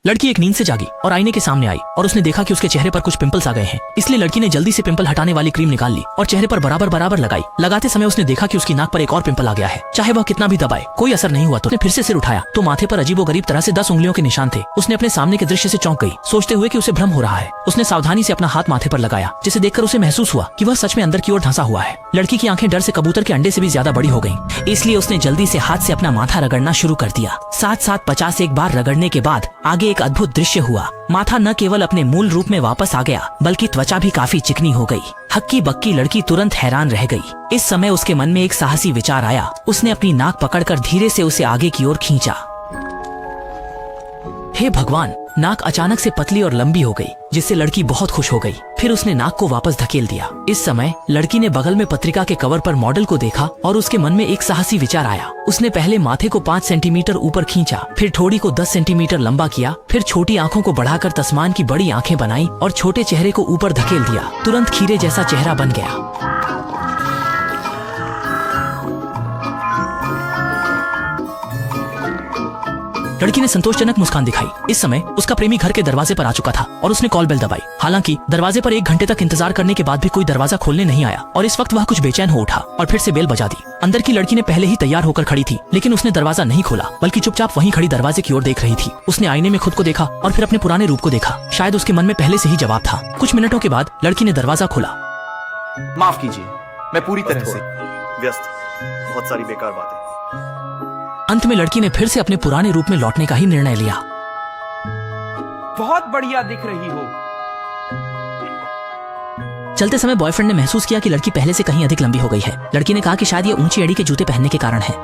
लड़की एक नींद से जागी और आईने के सामने आई और उसने देखा कि उसके चेहरे पर कुछ पिंपल्स आ गए हैं। इसलिए लड़की ने जल्दी से पिंपल हटाने वाली क्रीम निकाल ली और चेहरे पर बराबर बराबर लगाई। लगाते समय उसने देखा कि उसकी नाक पर एक और पिंपल आ गया है। चाहे वह कितना भी दबाए कोई असर नहीं हुआ। तो उसने फिर से सिर उठाया तो माथे पर अजीबोगरीब तरह से 10 उंगलियों के निशान थे। उसने अपने सामने के दृश्य से चौंक गई, सोचते हुए कि उसे भ्रम हो रहा है। उसने सावधानी से अपना हाथ माथे पर लगाया, जिसे देखकर उसे महसूस हुआ कि वह सच में अंदर की ओर धंसा हुआ है। लड़की की आंखें डर से कबूतर के अंडे से भी ज्यादा बड़ी हो गईं। इसलिए उसने जल्दी से हाथ से अपना माथा रगड़ना शुरू कर दिया। साथ साथ 51 बार रगड़ने के बाद आगे एक अद्भुत दृश्य हुआ। माथा न केवल अपने मूल रूप में वापस आ गया बल्कि त्वचा भी काफी चिकनी हो गई। हक्की बक्की लड़की तुरंत हैरान रह गई। इस समय उसके मन में एक साहसी विचार आया। उसने अपनी नाक पकड़कर धीरे से उसे आगे की ओर खींचा। हे भगवान! नाक अचानक से पतली और लंबी हो गई, जिससे लड़की बहुत खुश हो गई। फिर उसने नाक को वापस धकेल दिया। इस समय लड़की ने बगल में पत्रिका के कवर पर मॉडल को देखा और उसके मन में एक साहसी विचार आया। उसने पहले माथे को 5 सेंटीमीटर ऊपर खींचा, फिर ठोड़ी को 10 सेंटीमीटर लंबा किया, फिर छोटी आंखों को बढ़ाकर तस्मान की बड़ी आंखें बनाई और छोटे चेहरे को ऊपर धकेल दिया। तुरंत खीरे जैसा चेहरा बन गया। लड़की ने संतोषजनक मुस्कान दिखाई। इस समय उसका प्रेमी घर के दरवाजे पर आ चुका था और उसने कॉल बेल दबाई। हालांकि दरवाजे पर 1 घंटे तक इंतजार करने के बाद भी कोई दरवाजा खोलने नहीं आया और इस वक्त वह कुछ बेचैन हो उठा और फिर से बेल बजा दी। अंदर की लड़की ने पहले ही तैयार होकर खड़ी थी, लेकिन उसने दरवाजा नहीं खोला बल्कि चुपचाप वहीं खड़ी दरवाजे की ओर देख रही थी। उसने आईने में खुद को देखा और फिर अपने पुराने रूप को देखा। शायद उसके मन में पहले से ही जवाब था। कुछ मिनटों के बाद लड़की ने दरवाजा खोला। माफ कीजिए, मैं पूरी तरह से व्यस्त, बहुत सारी बेकार बातें। अंत में लड़की ने फिर से अपने पुराने रूप में लौटने का ही निर्णय लिया। बहुत बढ़िया दिख रही हो। चलते समय बॉयफ्रेंड ने महसूस किया कि लड़की पहले से कहीं अधिक लंबी हो गई है। लड़की ने कहा कि शायद ये ऊंची एड़ी के जूते पहनने के कारण है।